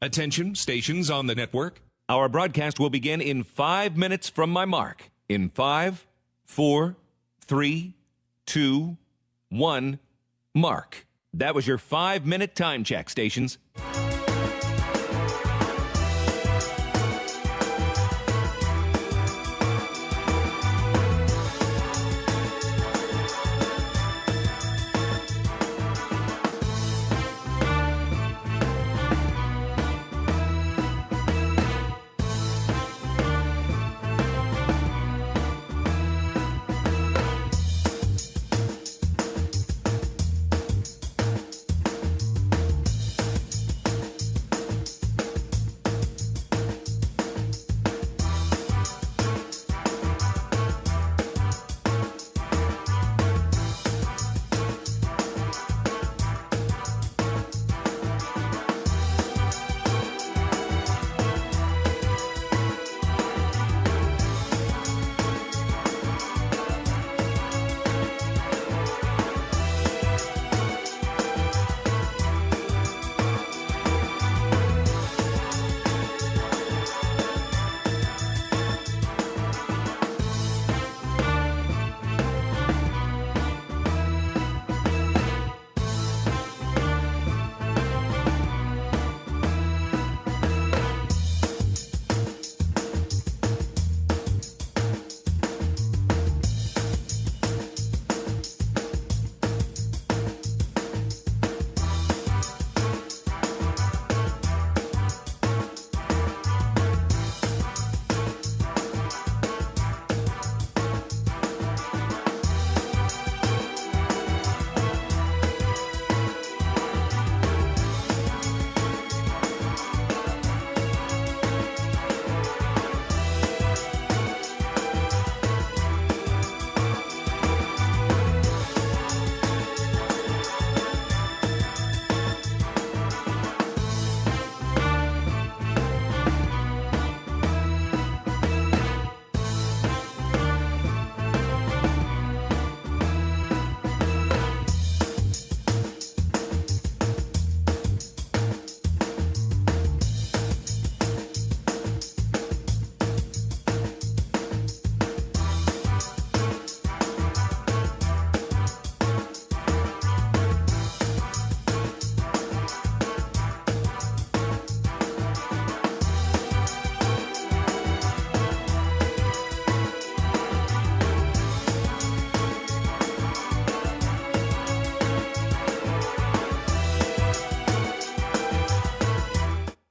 Attention, stations on the network. Our broadcast will begin in 5 minutes from my mark. In 5, 4, 3, 2, 1, mark. That was your 5-minute time check, stations.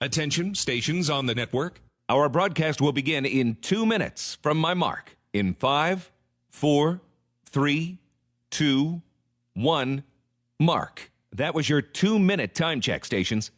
Attention, stations on the network. Our broadcast will begin in 2 minutes from my mark. In 5, 4, 3, 2, 1, mark. That was your 2-minute time check, stations.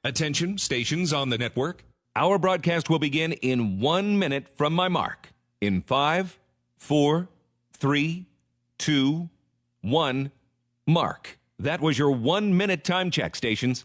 Attention, stations on the network. Our broadcast will begin in 1 minute from my mark. In 5, 4, 3, 2, 1, mark. That was your 1-minute time check, stations.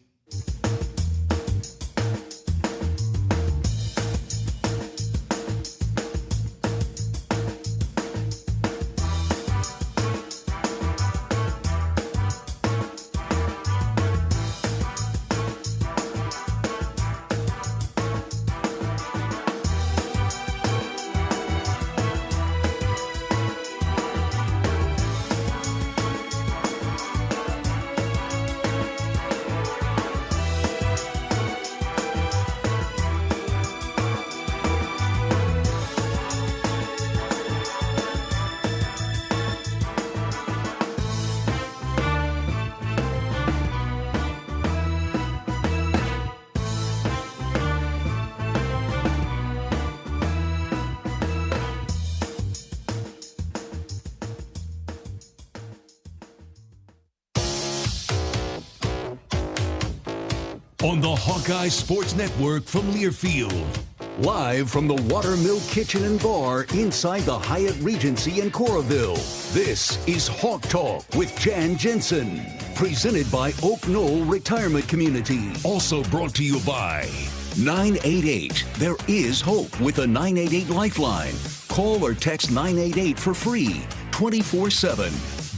on the Hawkeye Sports Network from Learfield. Live from the Watermill Kitchen and Bar inside the Hyatt Regency in Coralville. This is Hawk Talk with Jensen. Presented by Oak Knoll Retirement Community. Also brought to you by 988. There is hope with a 988 Lifeline. Call or text 988 for free, 24/7.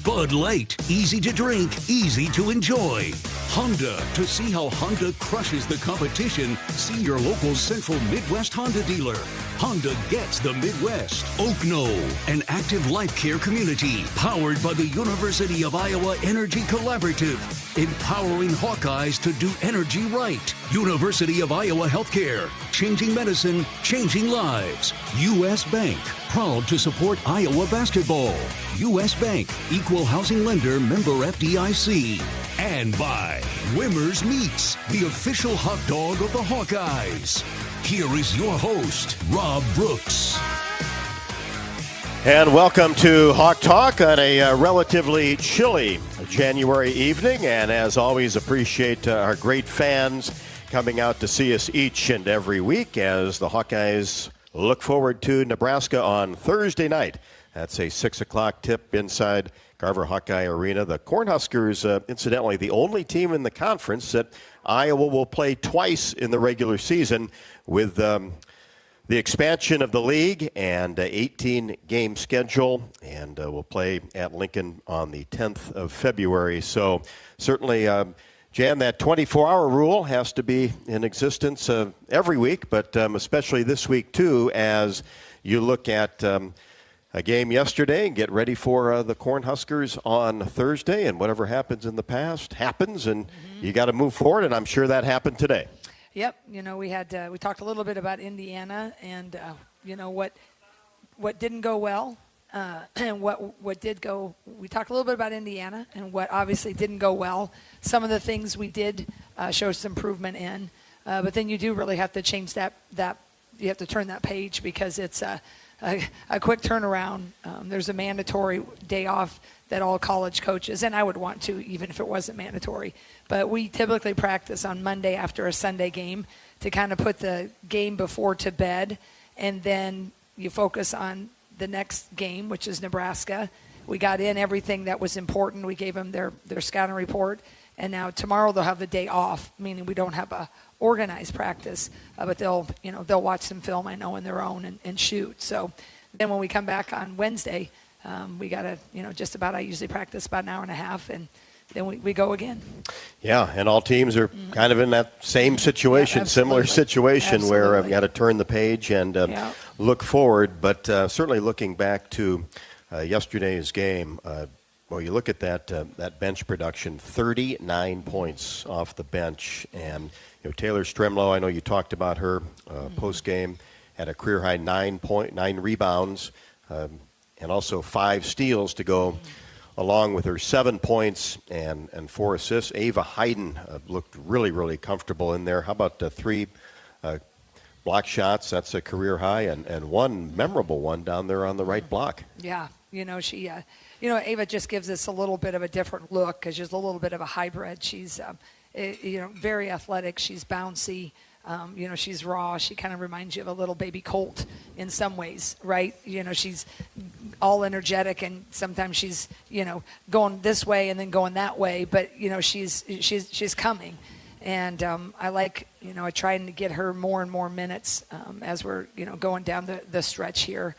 Bud Light, easy to drink, easy to enjoy. Honda, to see how Honda crushes the competition, see your local Central Midwest Honda dealer. Honda gets the Midwest. Oak Knoll, an active life care community powered by the University of Iowa Energy Collaborative, empowering Hawkeyes to do energy right. University of Iowa Healthcare, changing medicine, changing lives. U.S. Bank, proud to support Iowa basketball. U.S. Bank, equal housing lender, member FDIC. And by Wimmer's Meats, the official hot dog of the Hawkeyes. Here is your host, Rob Brooks. And welcome to Hawk Talk on a relatively chilly January evening. And as always, appreciate our great fans coming out to see us each and every week as the Hawkeyes look forward to Nebraska on Thursday night. That's a 6 o'clock tip inside Garver Hawkeye Arena. The Cornhuskers, incidentally, the only team in the conference that Iowa will play twice in the regular season with the expansion of the league and 18-game schedule, and we'll play at Lincoln on the 10th of February. So certainly, Jan, that 24-hour rule has to be in existence every week, but especially this week, too, as you look at a game yesterday and get ready for the Cornhuskers on Thursday, and whatever happens in the past happens, and you got to move forward, and I'm sure that happened today. Yep, we had we talked a little bit about Indiana and what didn't go well and what did go. We talked a little bit about Indiana and what obviously didn't go well. Some of the things we did show some improvement in, but then you do really have to change that. You have to turn that page because it's a quick turnaround. There's a mandatory day off that all college coaches, and I would want to even if it wasn't mandatory, but we typically practice on Monday after a Sunday game to kind of put the game before to bed, and then you focus on the next game, which is Nebraska. We got in everything that was important. We gave them their scouting report, and now tomorrow they'll have the day off, meaning we don't have a organized practice, but they'll watch some film, I know, on their own and shoot. So then when we come back on Wednesday, we got to, I usually practice about an hour and a half, and then we go again. Yeah, and all teams are kind of in that same situation, similar situation where I've got to turn the page and look forward. But certainly looking back to yesterday's game, you look at that bench production, 39 points off the bench. And Taylor Stremlow, I know you talked about her post-game, had a career-high 9 rebounds, and also 5 steals to go along with her 7 points and 4 assists. Ava Hayden looked really, really comfortable in there. How about 3 block shots? That's a career high, and one memorable one down there on the right block. Yeah, she, Ava just gives us a little bit of a different look because she's a little bit of a hybrid. She's, very athletic. She's bouncy. She's raw. She kind of reminds you of a little baby colt in some ways, right? She's all energetic, and sometimes she's, going this way and then going that way, but, she's coming. And I like, trying to get her more and more minutes as we're, going down the stretch here.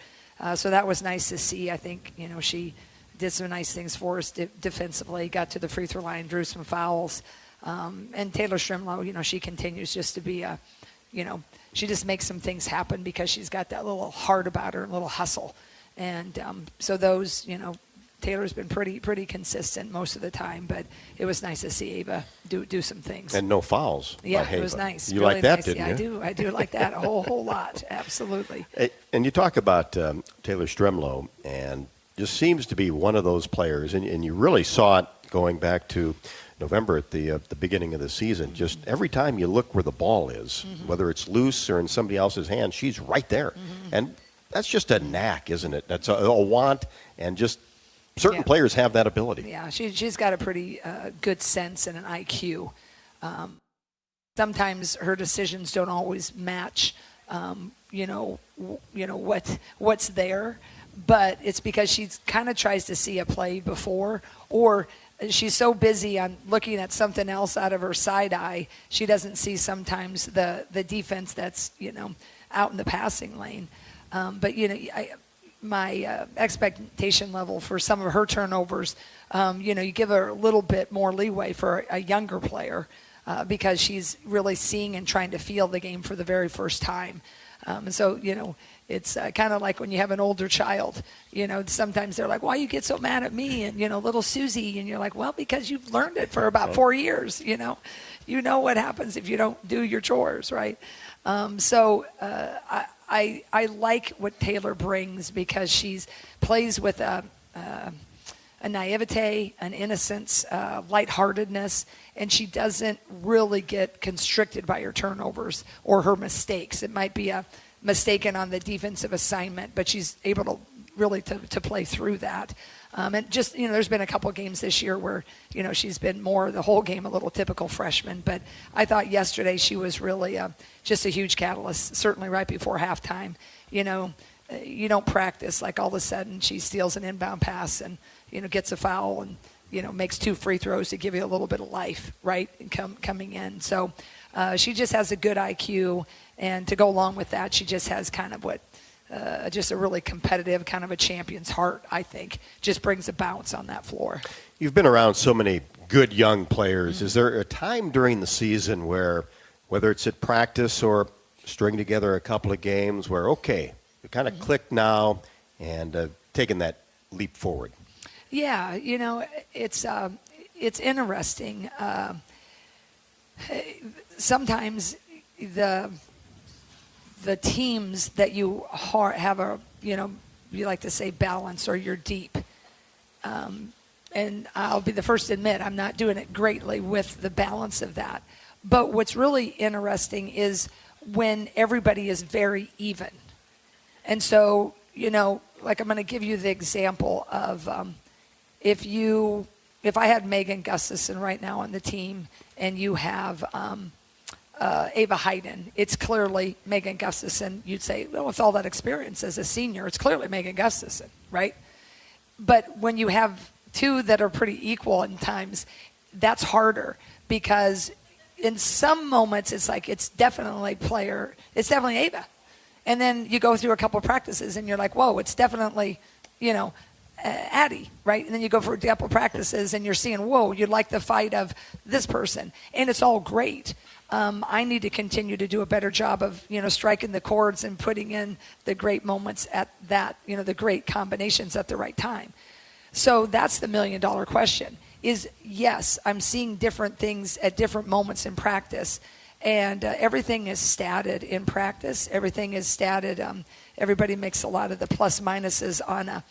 So that was nice to see. I think, she did some nice things for us defensively, got to the free throw line, drew some fouls. And Taylor Stremlow, she continues just to be she just makes some things happen because she's got that little heart about her, a little hustle. And so those, Taylor's been pretty consistent most of the time, but it was nice to see Ava do some things. And no fouls. Yeah, it was nice. You really like that, nice. didn't you? I do like that a whole lot. Absolutely. And you talk about Taylor Stremlow, and just seems to be one of those players, and you really saw it going back to November at the beginning of the season. Just every time you look where the ball is, whether it's loose or in somebody else's hand, she's right there. And that's just a knack, isn't it? That's a want, and just certain players have that ability. Yeah, she's got a pretty good sense and an IQ. sometimes her decisions don't always match, what's there. But it's because she kind of tries to see a play before, or she's so busy on looking at something else out of her side eye, she doesn't see sometimes the defense that's, out in the passing lane. But my expectation level for some of her turnovers, you give her a little bit more leeway for a younger player because she's really seeing and trying to feel the game for the very first time. And so, it's kind of like when you have an older child, sometimes they're like, why you get so mad at me? And, little Susie, and you're like, well, because you've learned it for about 4 years, you know what happens if you don't do your chores, right? I like what Taylor brings because she's plays with a naivete, an innocence, lightheartedness, and she doesn't really get constricted by her turnovers or her mistakes. It might be a mistaken on the defensive assignment, but she's able to really to play through that. And just, there's been a couple games this year where, she's been more the whole game, a little typical freshman. But I thought yesterday she was really just a huge catalyst, certainly right before halftime. You don't practice like all of a sudden she steals an inbound pass and, gets a foul and, makes 2 free throws to give you a little bit of life, right, coming in. So she just has a good IQ. And to go along with that, she just has kind of just a really competitive, kind of a champion's heart, I think. Just brings a bounce on that floor. You've been around so many good young players. Mm-hmm. Is there a time during the season where, whether it's at practice or string together a couple of games, where, okay, you kind of click now and taking that leap forward? Yeah, it's interesting. Sometimes the teams that you have you like to say balance, or you're deep. And I'll be the first to admit I'm not doing it greatly with the balance of that. But what's really interesting is when everybody is very even. And so, like I'm going to give you the example of if I had Megan Gustafson right now on the team and you have Ava Hayden, it's clearly Megan Gustafson. You'd say, well, with all that experience as a senior, it's clearly Megan Gustafson, right? But when you have 2 that are pretty equal in times, that's harder because in some moments it's like it's definitely Ava. And then you go through a couple of practices and you're like, whoa, it's definitely, Addie, right? And then you go for a couple of practices and you're seeing, whoa, you like the fight of this person. And it's all great. I need to continue to do a better job of, striking the chords and putting in the great moments at that, the great combinations at the right time. So that's the $1 million question is, yes, I'm seeing different things at different moments in practice. And everything is statted in practice. Everything is statted. Everybody makes a lot of the plus minuses on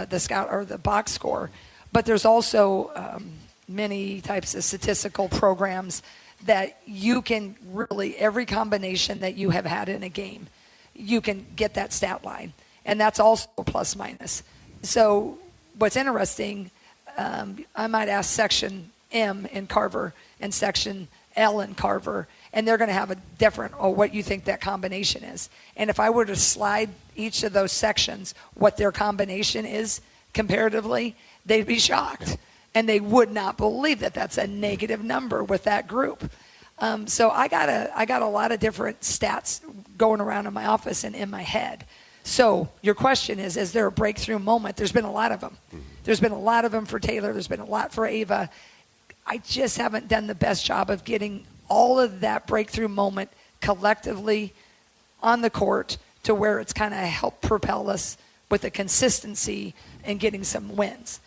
the scout or the box score. But there's also many types of statistical programs that you can really, every combination that you have had in a game, you can get that stat line. And that's also plus minus. So what's interesting, I might ask section M in Carver and section L in Carver, and they're going to have a different, what you think that combination is. And if I were to slide each of those sections, what their combination is comparatively, they'd be shocked. And they would not believe that that's a negative number with that group. So I got a lot of different stats going around in my office and in my head. So your question is there a breakthrough moment? There's been a lot of them. There's been a lot of them for Taylor. There's been a lot for Ava. I just haven't done the best job of getting all of that breakthrough moment collectively on the court to where it's kind of helped propel us with a consistency and getting some wins.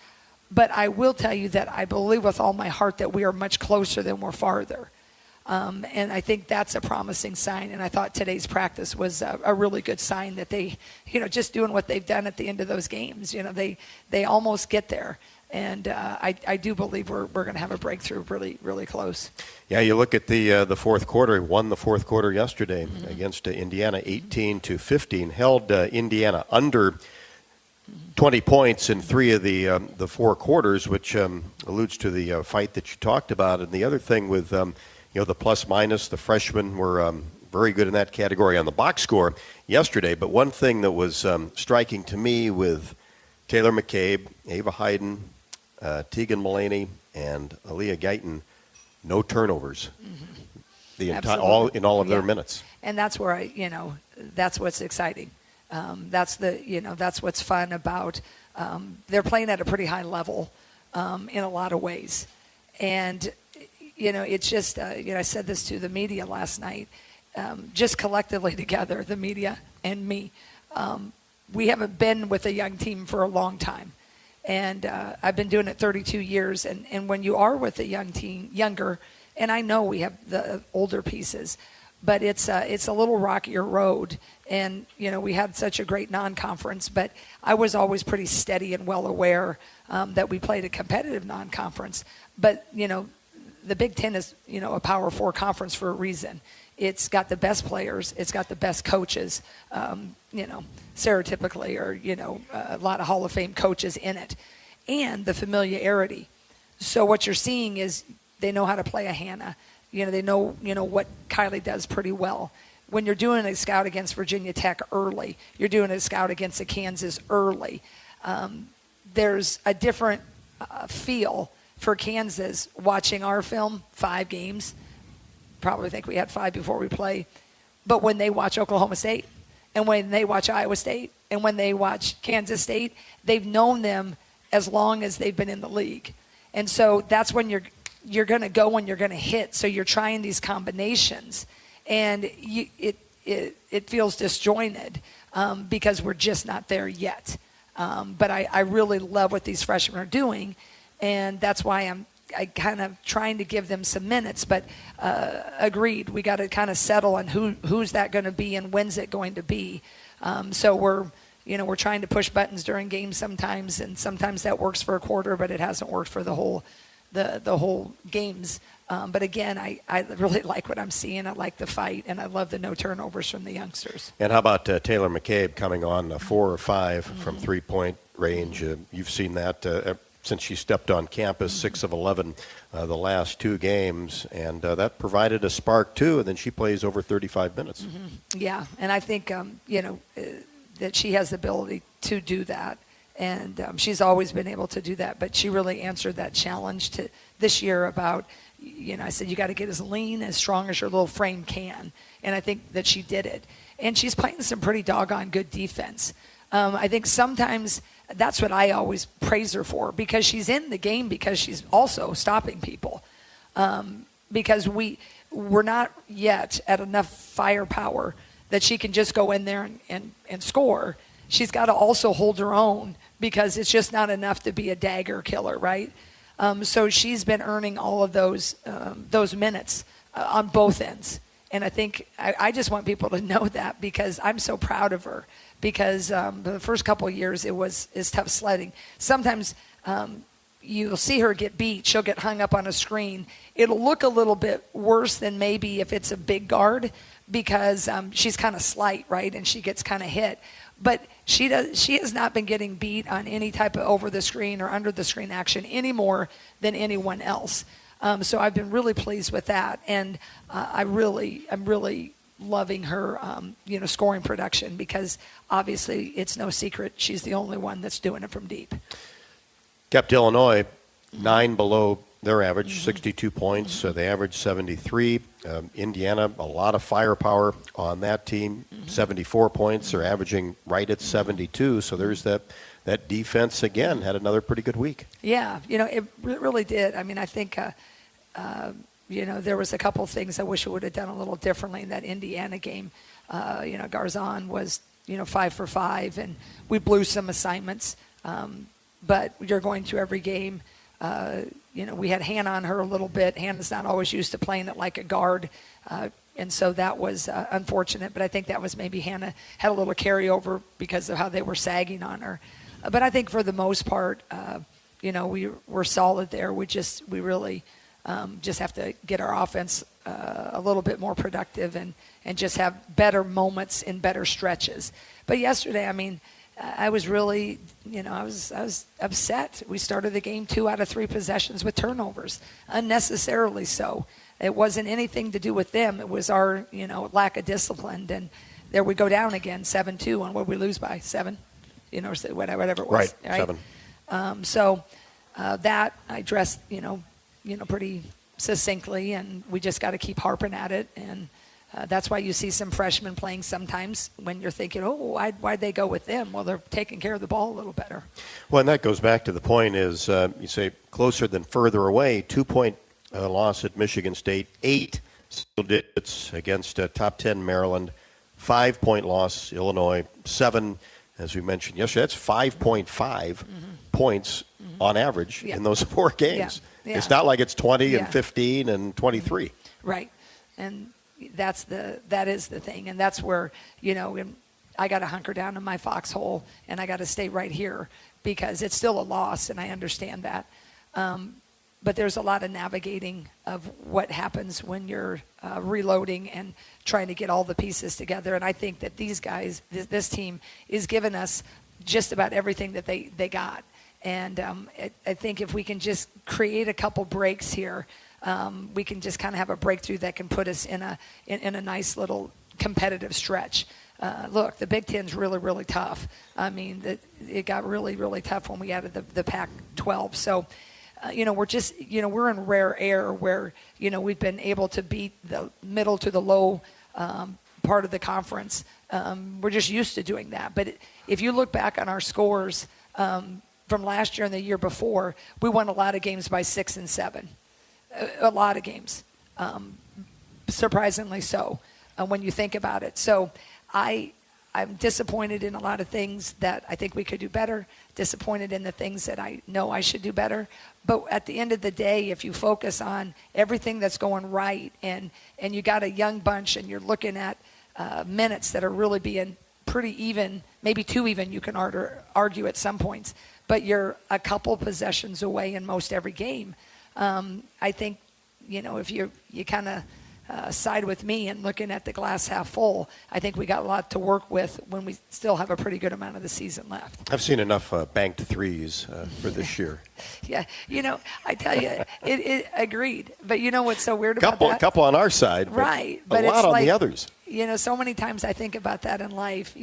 But I will tell you that I believe with all my heart that we are much closer than we're farther. And I think that's a promising sign. And I thought today's practice was a really good sign that they, just doing what they've done at the end of those games, they almost get there. And I do believe we're going to have a breakthrough really, really close. Yeah, you look at the fourth quarter. Won the fourth quarter yesterday against Indiana, 18-15. Held Indiana under 20 points in 3 of the 4 quarters, which alludes to the fight that you talked about. And the other thing with the plus minus, the freshmen were very good in that category on the box score yesterday. But one thing that was striking to me with Taylor McCabe, Ava Hayden, Tegan Mullaney, and Aaliyah Guyton, no turnovers. The entire all of their minutes. And that's where that's what's exciting. That's what's fun about. They're playing at a pretty high level in a lot of ways, and it's just I said this to the media last night. Just collectively together, the media and me, we haven't been with a young team for a long time, and I've been doing it 32 years. And when you are with a young team, younger. And I know we have the older pieces, but it's a little rockier road. And, we had such a great non-conference, but I was always pretty steady and well aware that we played a competitive non-conference. But, the Big Ten is, a Power 4 conference for a reason. It's got the best players. It's got the best coaches, stereotypically, or, a lot of Hall of Fame coaches in it, and the familiarity. So what you're seeing is they know how to play a Hannah. They know, what Kylie does pretty well. When you're doing a scout against Virginia Tech early, you're doing a scout against a Kansas early. There's a different feel for Kansas watching our film, 5 games. Probably think we had 5 before we play. But when they watch Oklahoma State, and when they watch Iowa State, and when they watch Kansas State, they've known them as long as they've been in the league. And so that's when you're going to go when you're going to hit. So you're trying these combinations, and it feels disjointed because we're just not there yet. But I really love what these freshmen are doing, and that's why I kind of trying to give them some minutes. But agreed, we got to kind of settle on who's that going to be and when's it going to be. So we're trying to push buttons during games sometimes, and sometimes that works for a quarter, but it hasn't worked for the whole games. But again, I really like what I'm seeing. I like the fight, and I love the no turnovers from the youngsters. And how about Taylor McCabe coming on 4 or 5 from 3-point range? You've seen that since she stepped on campus, 6 of 11 the last 2 games, and that provided a spark too. And then she plays over 35 minutes. Yeah, and I think that she has the ability to do that. And she's always been able to do that, but she really answered that challenge to this year about, I said, you got to get as lean, as strong as your little frame can. And I think that she did it. And she's playing some pretty doggone good defense. I think sometimes that's what I always praise her for, because she's in the game because she's also stopping people. Because we're not yet at enough firepower that she can just go in there and score. She's got to also hold her own, because it's just not enough to be a dagger killer, right? So she's been earning all of those minutes on both ends. And I think I just want people to know that, because I'm so proud of her, because the first couple of years it's tough sledding. Sometimes you'll see her get beat. She'll get hung up on a screen. It'll look a little bit worse than maybe if it's a big guard, because she's kind of slight, right? And she gets kind of hit. But she has not been getting beat on any type of over the screen or under the screen action any more than anyone else. So I've been really pleased with that, and I'm really loving her, scoring production, because obviously it's no secret she's the only one that's doing it from deep. Kept Illinois 9 below their average, 62 points. They averaged 73. Indiana, a lot of firepower on that team, 74 points. They're averaging right at 72. So there's that defense again, had another pretty good week. Yeah, it really did. I mean, I think, there was a couple of things I wish I would have done a little differently in that Indiana game. Garzon was, 5 for 5, and we blew some assignments. But you're going through every game. We had Hannah on her a little bit. Hannah's not always used to playing it like a guard. And so that was unfortunate. But I think that was maybe Hannah had a little carryover because of how they were sagging on her. But I think for the most part, we're solid there. We really just have to get our offense a little bit more productive and just have better moments in better stretches. But yesterday, I mean, I was really, I was upset. We started the game 2 out of 3 possessions with turnovers, unnecessarily so. It wasn't anything to do with them. It was our, lack of discipline. And there we go down again, 7-2. And what did we lose by? 7? Whatever it was. Right? 7. So that I addressed, pretty succinctly, and we just got to keep harping at it. And that's why you see some freshmen playing sometimes when you're thinking, why'd they go with them? Well, they're taking care of the ball a little better. Well, and that goes back to the point is you say closer than further away, 2-point loss at Michigan State, 8 single digits against top 10 Maryland, 5-point loss Illinois, 7, as we mentioned yesterday. That's 5.5 points on average in those 4 games. Yeah. It's not like it's 20 and 15 and 23. Right. And that is the thing. And that's where, I got to hunker down in my foxhole and I got to stay right here because it's still a loss, and I understand that. But there's a lot of navigating of what happens when you're reloading and trying to get all the pieces together. And I think that these guys, this team, is giving us just about everything that they got. And I think if we can just create a couple breaks here, we can just kind of have a breakthrough that can put us in a nice little competitive stretch. Look, the Big Ten's really, really tough. I mean, it got really, really tough when we added the Pac-12. So, we're just, we're in rare air where, we've been able to beat the middle to the low part of the conference. We're just used to doing that. But if you look back on our scores from last year and the year before, we won a lot of games by 6 and 7. A lot of games, surprisingly so, when you think about it. So I'm disappointed in a lot of things that I think we could do better, disappointed in the things that I know I should do better. But at the end of the day, if you focus on everything that's going right and you got a young bunch and you're looking at minutes that are really being pretty even, maybe too even, you can argue at some points, but you're a couple possessions away in most every game. I think, if you kind of side with me and looking at the glass half full, I think we got a lot to work with when we still have a pretty good amount of the season left. I've seen enough banked threes for this year. Yeah, I tell you, it agreed. But you know what's so weird about that? A couple on our side, but right? a But lot it's on like, the others. So many times I think about that in life.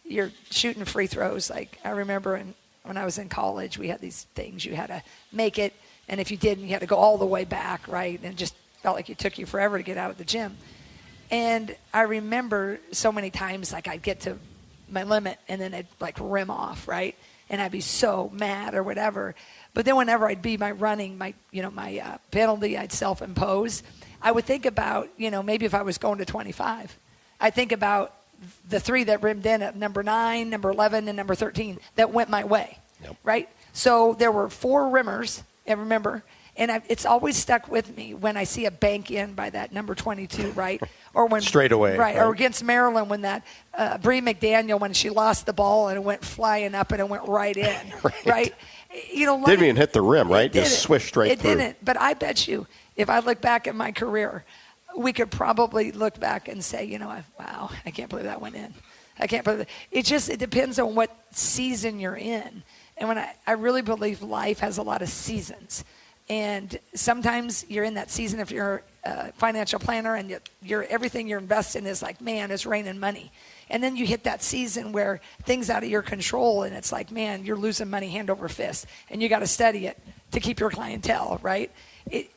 You're shooting free throws. Like I remember when I was in college, we had these things. You had to make it, and if you didn't, you had to go all the way back, right? And it just felt like it took you forever to get out of the gym. And I remember so many times, like I'd get to my limit, and then it'd like rim off, right? And I'd be so mad or whatever. But then whenever I'd be my penalty I'd self-impose, I would think about, maybe if I was going to 25, I'd think about the 3 that rimmed in at number 9, number 11, and number 13 that went my way, right? So there were 4 rimmers, and remember, and it's always stuck with me when I see a bank in by that number 22, right? Or when straight away, right? Or against Maryland when that Bree McDaniel, when she lost the ball and it went flying up and it went right in, right? Didn't even hit the rim, right? Just swished straight through. It didn't. But I bet you, if I look back at my career, we could probably look back and say, wow, I can't believe that went in. I can't believe it. It depends on what season you're in. And when I really believe life has a lot of seasons. And sometimes you're in that season if you're a financial planner and everything you're investing is like, man, it's raining money. And then you hit that season where things out of your control and it's like, man, you're losing money hand over fist. And you got to study it to keep your clientele, right?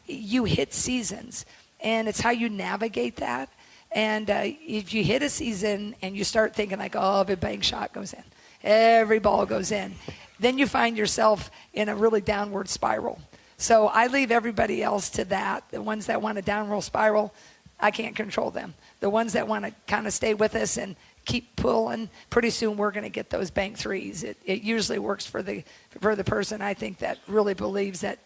You hit seasons. And it's how you navigate that. And if you hit a season and you start thinking like, oh, every bank shot goes in, every ball goes in, then you find yourself in a really downward spiral. So I leave everybody else to that. The ones that want a downward spiral, I can't control them. The ones that want to kind of stay with us and keep pulling, pretty soon we're going to get those bank threes. It usually works for the person, I think, that really believes that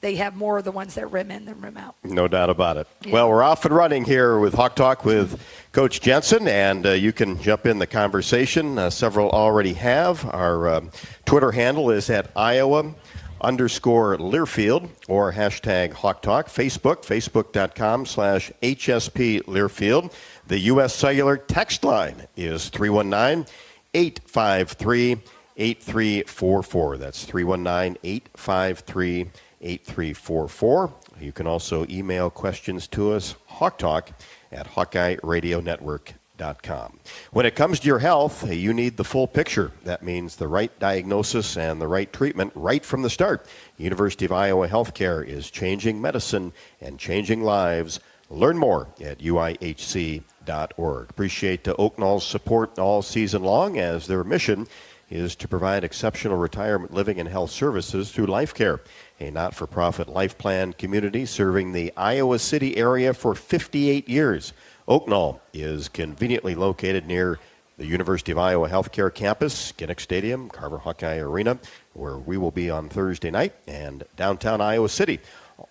they have more of the ones that rim in than rim out. No doubt about it. Yeah. Well, we're off and running here with Hawk Talk with Coach Jensen, and you can jump in the conversation. Several already have. Our Twitter handle is at Iowa_Learfield or hashtag Hawk Talk. Facebook.com/HSP Learfield. The U.S. Cellular text line is 319-853-8344. That's 319-853-8344. You can also email questions to us, hawktalk@HawkeyeRadioNetwork.com. When it comes to your health, you need the full picture. That means the right diagnosis and the right treatment right from the start. University of Iowa Healthcare is changing medicine and changing lives. Learn more at uihc.org. Appreciate Oak Knoll's support all season long, as their mission is to provide exceptional retirement living and health services through Life Care, a not-for-profit life plan community serving the Iowa City area for 58 years. Oak Knoll is conveniently located near the University of Iowa Healthcare campus, Kinnick Stadium, Carver Hawkeye Arena, where we will be on Thursday night, and downtown Iowa City,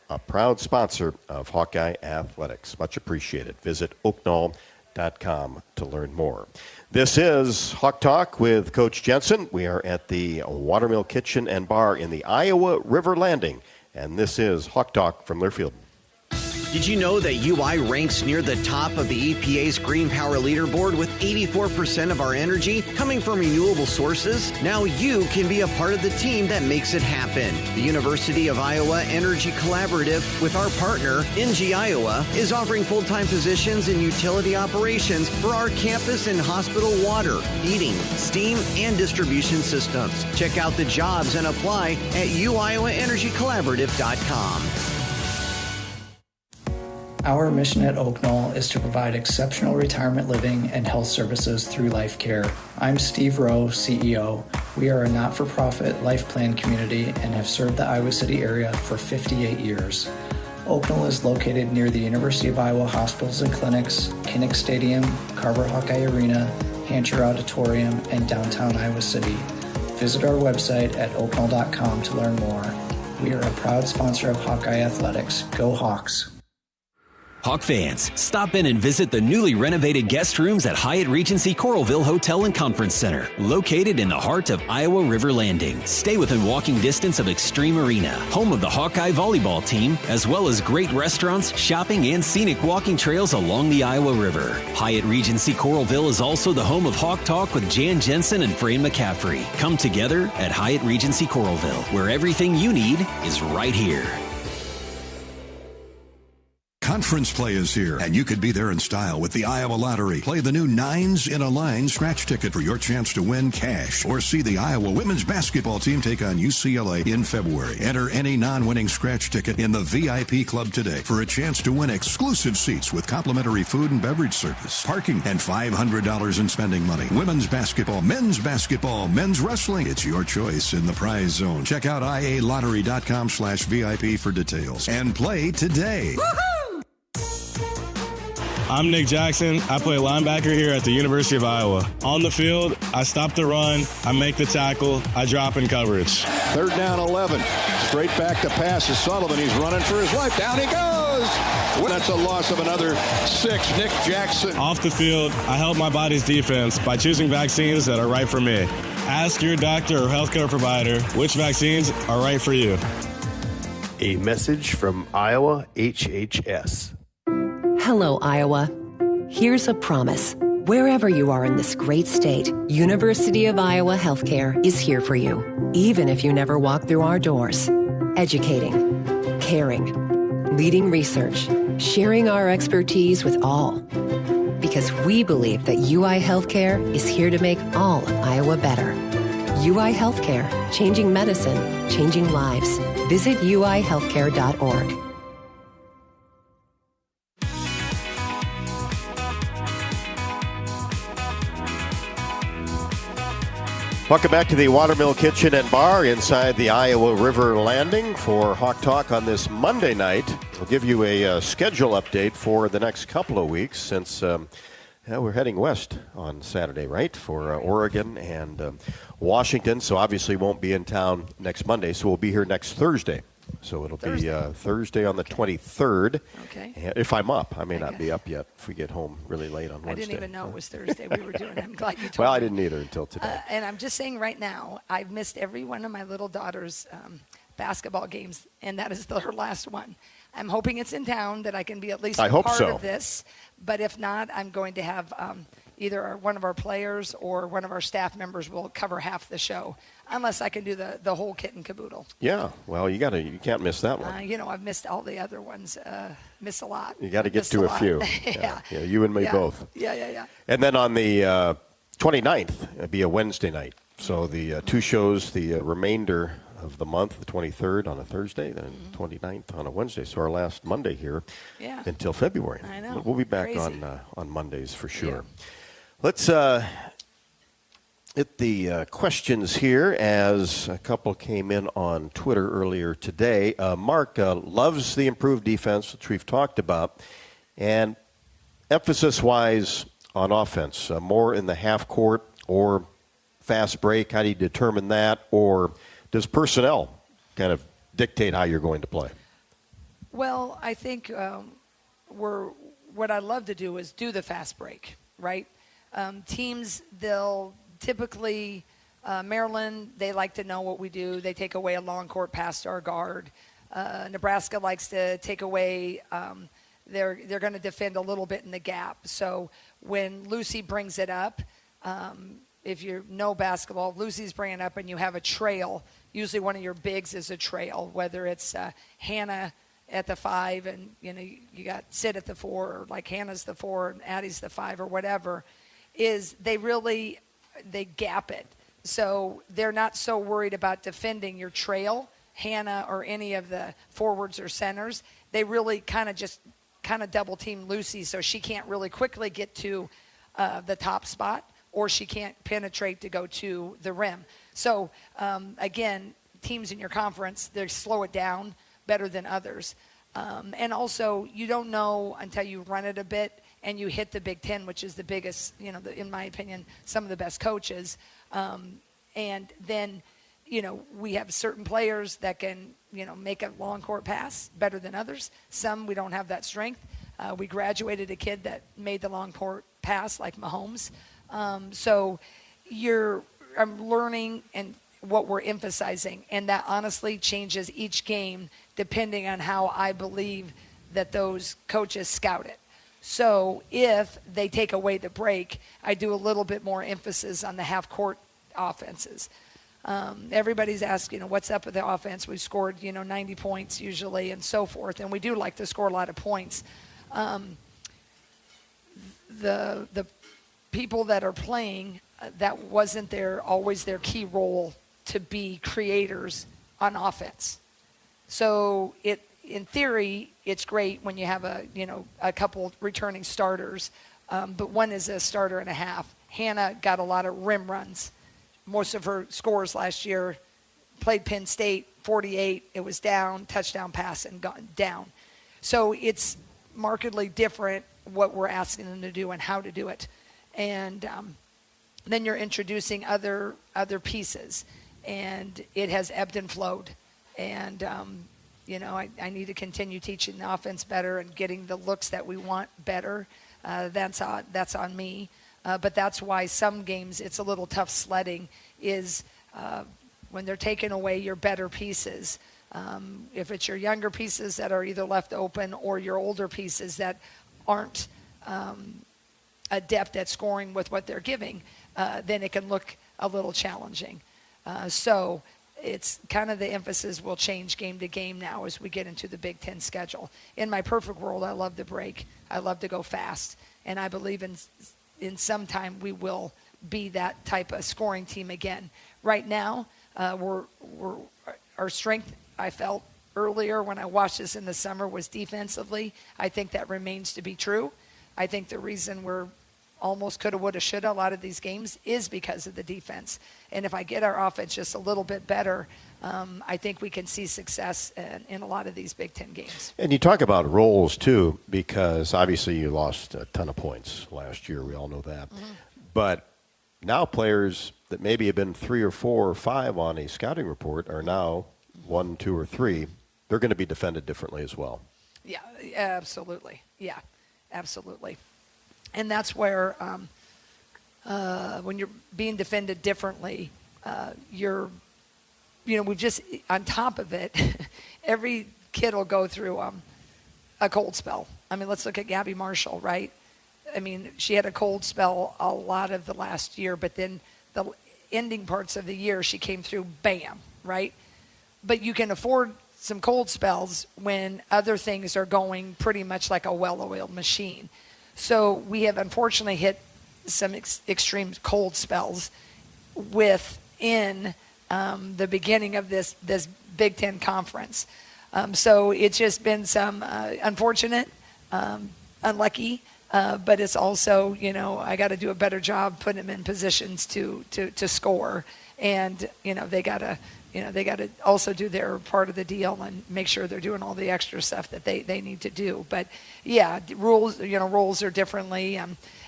a proud sponsor of Hawkeye Athletics. Much appreciated. Visit oakknoll.com to learn more. This is Hawk Talk with Coach Jensen. We are at the Watermill Kitchen and Bar in the Iowa River Landing, and this is Hawk Talk from Learfield. Did you know that UI ranks near the top of the EPA's Green Power Leaderboard with 84% of our energy coming from renewable sources? Now you can be a part of the team that makes it happen. The University of Iowa Energy Collaborative, with our partner, NG Iowa, is offering full-time positions in utility operations for our campus and hospital water, heating, steam, and distribution systems. Check out the jobs and apply at uiowaenergycollaborative.com. Our mission at Oak Knoll is to provide exceptional retirement living and health services through Life Care. I'm Steve Rowe, CEO. We are a not-for-profit life plan community and have served the Iowa City area for 58 years. Oak Knoll is located near the University of Iowa hospitals and clinics, Kinnick Stadium, Carver Hawkeye Arena, Hancher Auditorium, and downtown Iowa City. Visit our website at oakknoll.com to learn more. We are a proud sponsor of Hawkeye Athletics. Go Hawks! Hawk fans, stop in and visit the newly renovated guest rooms at Hyatt Regency Coralville Hotel and Conference Center, located in the heart of Iowa River Landing. Stay within walking distance of Extreme Arena, home of the Hawkeye volleyball team, as well as great restaurants, shopping, and scenic walking trails along the Iowa River. Hyatt Regency Coralville is also the home of Hawk Talk with Jan Jensen and Fran McCaffrey. Come together at Hyatt Regency Coralville, where everything you need is right here. Conference play is here, and you could be there in style with the Iowa Lottery. Play the new Nines in a Line scratch ticket for your chance to win cash, or see the Iowa women's basketball team take on UCLA in February. Enter any non-winning scratch ticket in the VIP club today for a chance to win exclusive seats with complimentary food and beverage service, parking, and $500 in spending money. Women's basketball, men's wrestling. It's your choice in the prize zone. Check out ialottery.com/VIP for details and play today. Woohoo! I'm Nick Jackson. I play linebacker here at the University of Iowa. On the field, I stop the run, I make the tackle, I drop in coverage. 3rd down 11. Straight back to pass to Sullivan. He's running for his life. Down he goes. That's a loss of another 6. Nick Jackson. Off the field, I help my body's defense by choosing vaccines that are right for me. Ask your doctor or healthcare provider which vaccines are right for you. A message from Iowa HHS. Hello, Iowa. Here's a promise. Wherever you are in this great state, University of Iowa Healthcare is here for you, even if you never walk through our doors. Educating, caring, leading research, sharing our expertise with all. Because we believe that UI Healthcare is here to make all of Iowa better. UI Healthcare, changing medicine, changing lives. Visit uihealthcare.org. Welcome back to the Watermill Kitchen and Bar inside the Iowa River Landing for Hawk Talk on this Monday night. We'll give you a schedule update for the next couple of weeks since we're heading west on Saturday, right, for Oregon and Washington. So obviously won't be in town next Monday, so we'll be here next Thursday. So it'll be Thursday on the 23rd. Okay. If I'm up. I may not be up yet if we get home really late on Wednesday. I didn't even know it was Thursday we were doing it. I'm glad you told me. Well, I didn't either until today. And I'm just saying right now, I've missed every one of my little daughter's basketball games, and that is her last one. I'm hoping it's in town that I can be at least a part of this. But if not, I'm going to have either one of our players or one of our staff members will cover half the show, unless I can do the whole kit and caboodle. Yeah, well, you can't miss that one. I've missed all the other ones. Missed a lot. You got to get to a few. Yeah, you and me both. Yeah. And then on the 29th, it'll be a Wednesday night. So the two shows, the remainder of the month, the 23rd on a Thursday, then 29th on a Wednesday. So our last Monday here until February. I know. We'll be back Crazy. on Mondays for sure. Yeah. Let's hit the questions here, as a couple came in on Twitter earlier today. Mark loves the improved defense, which we've talked about, and emphasis-wise on offense, more in the half court or fast break. How do you determine that? Or does personnel kind of dictate how you're going to play? Well, I think what I love to do is do the fast break, right? Teams, they'll typically, Maryland, they like to know what we do. They take away a long court pass to our guard. Nebraska likes to take away, they're going to defend a little bit in the gap. So when Lucy brings it up, if you know basketball, if Lucy's bringing it up and you have a trail, usually one of your bigs is a trail, whether it's Hannah at the 5 and, you got Sid at the 4, or like Hannah's the 4 and Addie's the 5 or whatever, is they gap it. So they're not so worried about defending your trail, Hannah or any of the forwards or centers. They really kind of double team Lucy so she can't really quickly get to the top spot, or she can't penetrate to go to the rim. So, again, teams in your conference, they slow it down better than others. And also, you don't know until you run it a bit and you hit the Big Ten, which is the biggest, in my opinion, some of the best coaches. And then, we have certain players that can, make a long court pass better than others. Some, we don't have that strength. We graduated a kid that made the long court pass like Mahomes. So I'm learning and what we're emphasizing, and that honestly changes each game depending on how I believe that those coaches scout it. So if they take away the break, I do a little bit more emphasis on the half-court offenses. Everybody's asked, what's up with the offense? We've scored, 90 points usually and so forth, and we do like to score a lot of points. The people that are playing, that wasn't always their key role to be creators on offense. So in theory, it's great when you have a couple returning starters, but one is a starter and a half. Hannah got a lot of rim runs. Most of her scores last year, played Penn State, 48, it was down, touchdown pass, and gone down. So it's markedly different what we're asking them to do and how to do it. And then you're introducing other pieces, and it has ebbed and flowed. And, I need to continue teaching the offense better and getting the looks that we want better. That's on me. But that's why some games it's a little tough sledding is when they're taking away your better pieces. If it's your younger pieces that are either left open or your older pieces that aren't adept at scoring with what they're giving, then it can look a little challenging. So it's kind of the emphasis will change game to game now as we get into the Big Ten schedule. In my perfect world, I love to break. I love to go fast. And I believe in some time we will be that type of scoring team again. Right now, our strength, I felt earlier when I watched this in the summer, was defensively. I think that remains to be true. I think the reason we're almost coulda, woulda, shoulda a lot of these games is because of the defense. And if I get our offense just a little bit better, I think we can see success in a lot of these Big Ten games. And you talk about roles, too, because obviously you lost a ton of points last year. We all know that. Mm-hmm. But now players that maybe have been 3 or 4 or 5 on a scouting report are now 1, 2, or 3. They're going to be defended differently as well. Yeah, absolutely. Yeah, absolutely. And that's where when you're being defended differently, we've just, on top of it, every kid will go through a cold spell. I mean, let's look at Gabby Marshall, right? I mean, she had a cold spell a lot of the last year, but then the ending parts of the year, she came through, bam, right? But you can afford some cold spells when other things are going pretty much like a well-oiled machine. So we have unfortunately hit some extreme cold spells within the beginning of this Big Ten conference. So it's just been some unfortunate, unlucky, but it's also, I got to do a better job putting them in positions to score. And, they got to also do their part of the deal and make sure they're doing all the extra stuff that they need to do. But, yeah, roles are differently.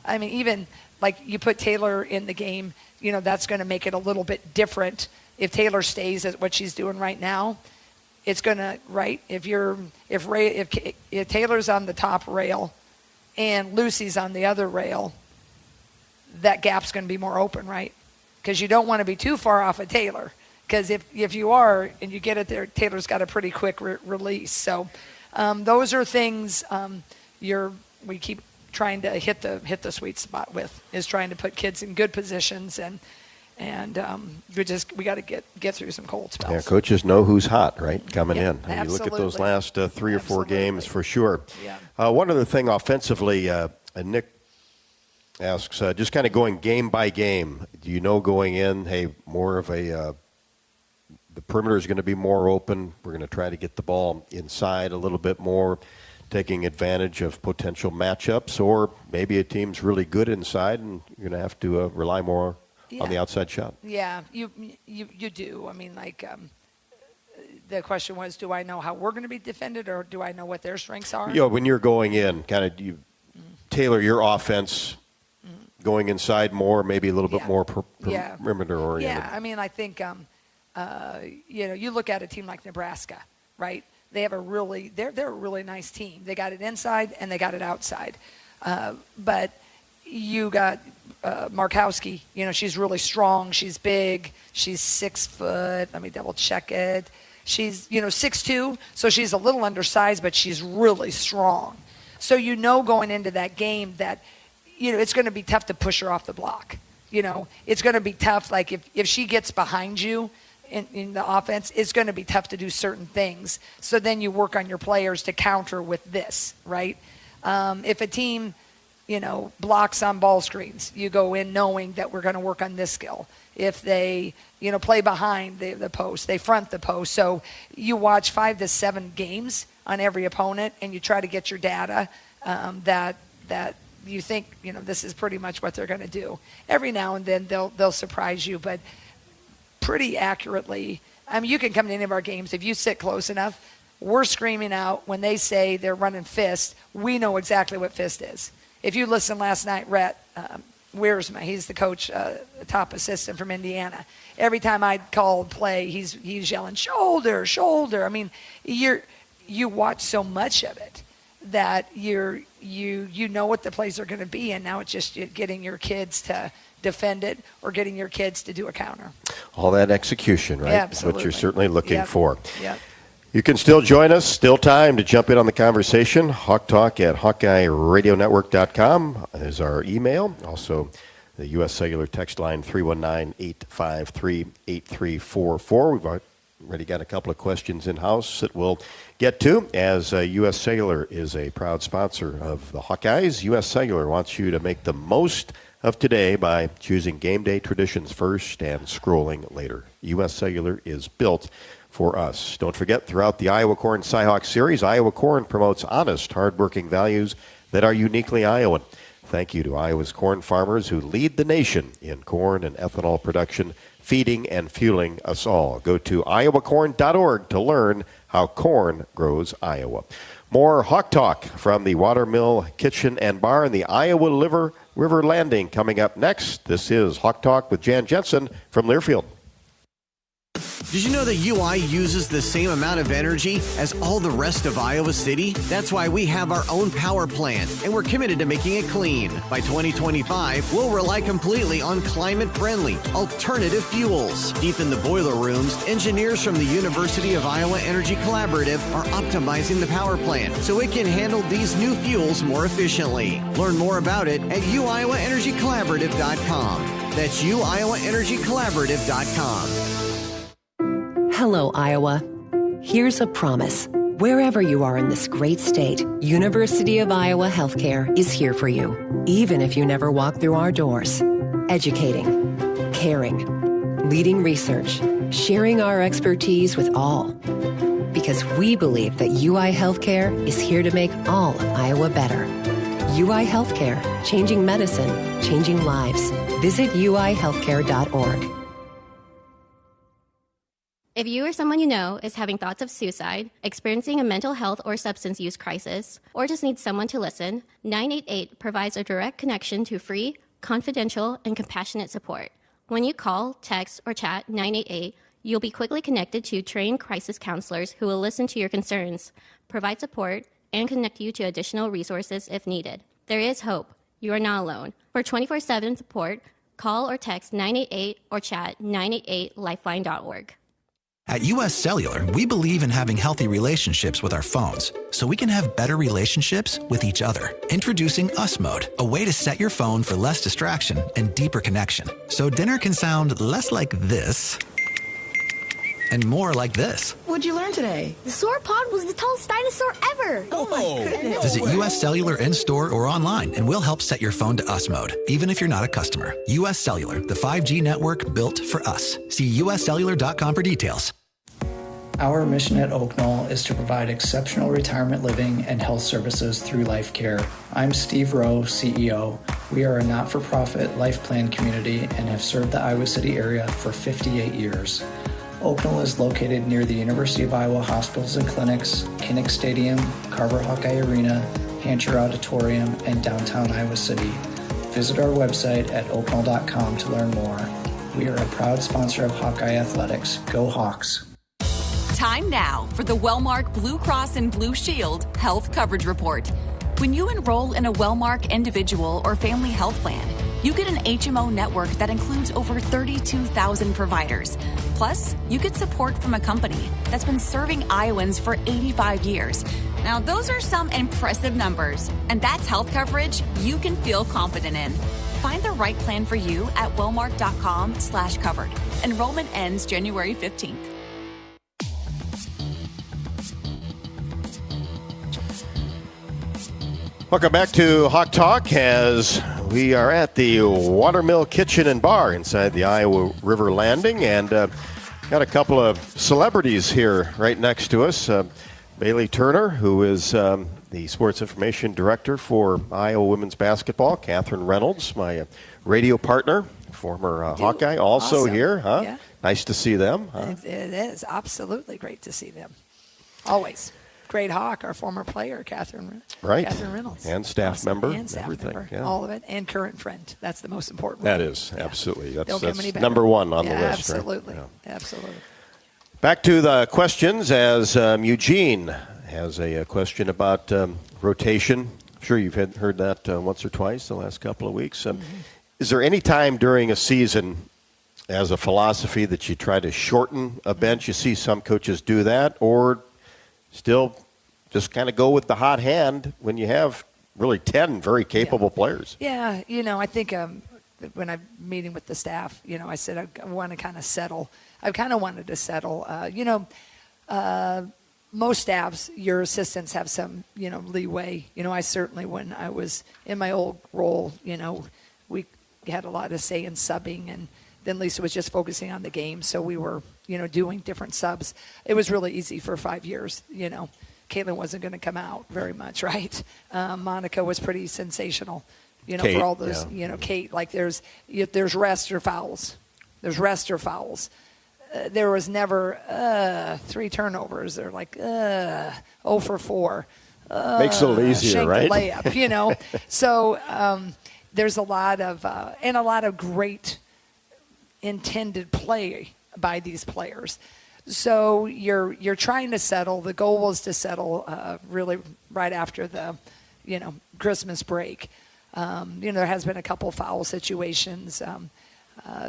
I mean, even like you put Taylor in the game, that's going to make it a little bit different. If Taylor stays at what she's doing right now, it's going to, right, if Taylor's on the top rail and Lucy's on the other rail, that gap's going to be more open, right? Because you don't want to be too far off of Taylor. Because if you are and you get it there, Taylor's got a pretty quick release. So those are things we keep trying to hit the sweet spot with, is trying to put kids in good positions, and we got to get through some cold spells. Yeah, coaches know who's hot, right, coming in. Absolutely. You look at those last 3 or 4 games for sure. Yeah. One other thing offensively, Nick asks, just kind of going game by game, do you know going in, hey, more of the perimeter is going to be more open, we're going to try to get the ball inside a little bit more, taking advantage of potential matchups, or maybe a team's really good inside and you're going to have to rely more on the outside shot? Yeah, you do. I mean, like the question was, do I know how we're going to be defended, or do I know what their strengths are? When you're going in, kind of tailor your offense going inside more, maybe a little bit more perimeter oriented. Yeah, I mean, I think you look at a team like Nebraska, right? They have they're a really nice team. They got it inside and they got it outside. But you got Markowski, she's really strong. She's big. She's 6 foot. Let me double check it. She's, 6'2", so she's a little undersized, but she's really strong. So going into that game that, it's going to be tough to push her off the block. It's going to be tough. Like if she gets behind you in the offense, it's going to be tough to do certain things. So then you work on your players to counter with this, right? If a team, blocks on ball screens, you go in knowing that we're going to work on this skill. If they, play behind the post, they front the post. So you watch 5 to 7 games on every opponent, and you try to get your data that you think, this is pretty much what they're going to do. Every now and then they'll surprise you, but pretty accurately. I mean, you can come to any of our games. If you sit close enough, we're screaming out when they say they're running fist. We know exactly what fist is. If you listen last night, Rhett Wiersma, he's the coach, top assistant from Indiana. Every time I call play, he's yelling, shoulder, shoulder. I mean, you watch so much of it that you know what the plays are going to be, and now it's just getting your kids to defend it or getting your kids to do a counter. All that execution, right? Yeah, absolutely. What you're certainly looking for. Yep. You can still join us. Still time to jump in on the conversation. Hawk Talk at HawkeyeRadioNetwork.com is our email. Also, the U.S. Cellular text line 319-853-8344. We've already got a couple of questions in-house that we'll get to, as U.S. Cellular is a proud sponsor of the Hawkeyes. U.S. Cellular wants you to make the most of today by choosing game day traditions first and scrolling later. U.S. Cellular is built for us. Don't forget, throughout the Iowa Corn Cyhawk Series, Iowa Corn promotes honest, hardworking values that are uniquely Iowan. Thank you to Iowa's corn farmers who lead the nation in corn and ethanol production, feeding and fueling us all. Go to iowacorn.org to learn how corn grows Iowa. More Hawk Talk from the Watermill Kitchen and Bar in the Iowa River Landing coming up next. This is Hawk Talk with Jan Jensen from Learfield. Did you know that UI uses the same amount of energy as all the rest of Iowa City? That's why we have our own power plant, and we're committed to making it clean. By 2025, we'll rely completely on climate-friendly, alternative fuels. Deep in the boiler rooms, engineers from the University of Iowa Energy Collaborative are optimizing the power plant so it can handle these new fuels more efficiently. Learn more about it at uiowaenergycollaborative.com. That's uiowaenergycollaborative.com. Hello, Iowa. Here's a promise. Wherever you are in this great state, University of Iowa Healthcare is here for you, even if you never walk through our doors. Educating, caring, leading research, sharing our expertise with all. Because we believe that UI Healthcare is here to make all of Iowa better. UI Healthcare, changing medicine, changing lives. Visit uihealthcare.org. If you or someone you know is having thoughts of suicide, experiencing a mental health or substance use crisis, or just needs someone to listen, 988 provides a direct connection to free, confidential, and compassionate support. When you call, text, or chat 988, you'll be quickly connected to trained crisis counselors who will listen to your concerns, provide support, and connect you to additional resources if needed. There is hope. You are not alone. For 24/7 support, call or text 988 or chat 988lifeline.org. At US Cellular, we believe in having healthy relationships with our phones so we can have better relationships with each other. Introducing US Mode, a way to set your phone for less distraction and deeper connection. So dinner can sound less like this and more like this. What'd you learn today? The sauropod was the tallest dinosaur ever. Oh my goodness. Visit US Cellular in-store or online and we'll help set your phone to US Mode, even if you're not a customer. US Cellular, the 5G network built for us. See uscellular.com for details. Our mission at Oak Knoll is to provide exceptional retirement living and health services through Life Care. I'm Steve Rowe, CEO. We are a not-for-profit life plan community and have served the Iowa City area for 58 years. Oak Knoll is located near the University of Iowa hospitals and clinics, Kinnick Stadium, Carver Hawkeye Arena, Hancher Auditorium, and downtown Iowa City. Visit our website at oakknoll.com to learn more. We are a proud sponsor of Hawkeye Athletics. Go Hawks! Time now for the Wellmark Blue Cross and Blue Shield Health Coverage Report. When you enroll in a Wellmark individual or family health plan, you get an HMO network that includes over 32,000 providers. Plus, you get support from a company that's been serving Iowans for 85 years. Now, those are some impressive numbers, and that's health coverage you can feel confident in. Find the right plan for you at wellmark.com/covered. Enrollment ends January 15th. Welcome back to Hawk Talk as we are at the Watermill Kitchen and Bar inside the Iowa River Landing, and got a couple of celebrities here right next to us. Bailey Turner, who is the Sports Information Director for Iowa Women's Basketball. Catherine Reynolds, my radio partner, former Hawkeye, also awesome. Here. Huh? Yeah. Nice to see them. Huh? It is absolutely great to see them. Always. Great Hawk, our former player, Catherine Reynolds. And staff member. And staff everything. member. Yeah. All of it. And current friend. That's the most important That one. is, absolutely. Yeah. That's number one on the list. Absolutely. Right? Yeah. Absolutely. Back to the questions as Eugene has a question about rotation. I'm sure you've heard that once or twice the last couple of weeks. Is there any time during a season as a philosophy that you try to shorten a bench? You see some coaches do that, or still just kind of go with the hot hand when you have really 10 very capable players? Yeah, I think when I'm meeting with the staff, I said I want to kind of settle. I kind of wanted to settle. Most staffs, your assistants have some, leeway. I certainly, when I was in my old role, we had a lot of say in subbing, and then Lisa was just focusing on the game. So we were, doing different subs. It was really easy for 5 years, Caitlin wasn't going to come out very much, right? Monica was pretty sensational, Kate, for all those, Kate, like there's rest or fouls. There's rest or fouls. There was never 3 turnovers. They're like 0 for 4. Makes it a little easier, right? Layup, So there's a lot of great intended play by these players. So you're trying to settle. The goal was to settle really right after the, Christmas break. There has been a couple foul situations.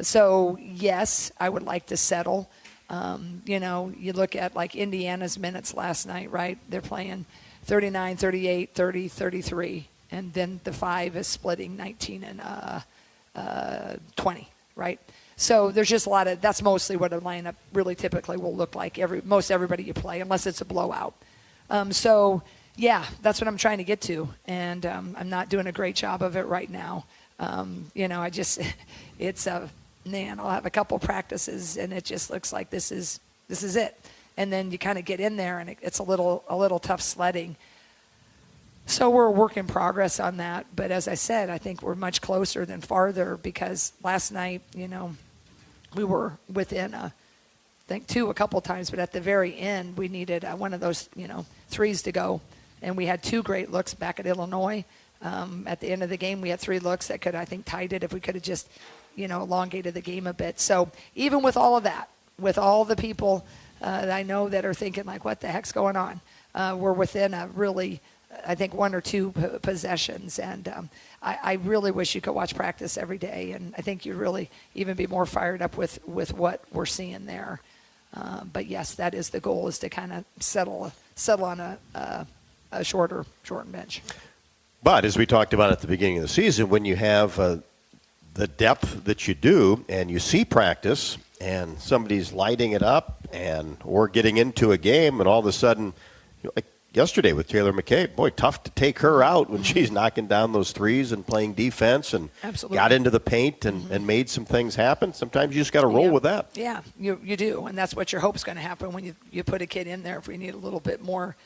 So yes, I would like to settle. You look at like Indiana's minutes last night, right? They're playing 39, 38, 30, 33. And then the 5 is splitting 19 and 20, right? So there's just a lot of, that's mostly what a lineup really typically will look like, most everybody you play, unless it's a blowout. So, yeah, that's what I'm trying to get to. And I'm not doing a great job of it right now. It's I'll have a couple practices, and it just looks like this is it. And then you kind of get in there, and it's a little tough sledding. So we're a work in progress on that. But as I said, I think we're much closer than farther, because last night, we were within, I think, 2 a couple times. But at the very end, we needed one of those, threes to go. And we had 2 great looks back at Illinois. At the end of the game, we had 3 looks that could, I think, tied it if we could have just, elongated the game a bit. So even with all of that, with all the people that I know that are thinking, like, what the heck's going on? We're within a really, I think, 1 or 2 possessions. And I really wish you could watch practice every day. And I think you'd really even be more fired up with what we're seeing there. But, yes, that is the goal, is to kind of settle on a shortened bench. But as we talked about at the beginning of the season, when you have the depth that you do, and you see practice, and somebody's lighting it up, or getting into a game, and all of a sudden, like yesterday with Taylor McCabe, boy, tough to take her out when she's knocking down those threes and playing defense, and Absolutely. Got into the paint and made some things happen. Sometimes you just got to roll with that. Yeah, you do, and that's what your hope's going to happen when you put a kid in there. If we need a little bit more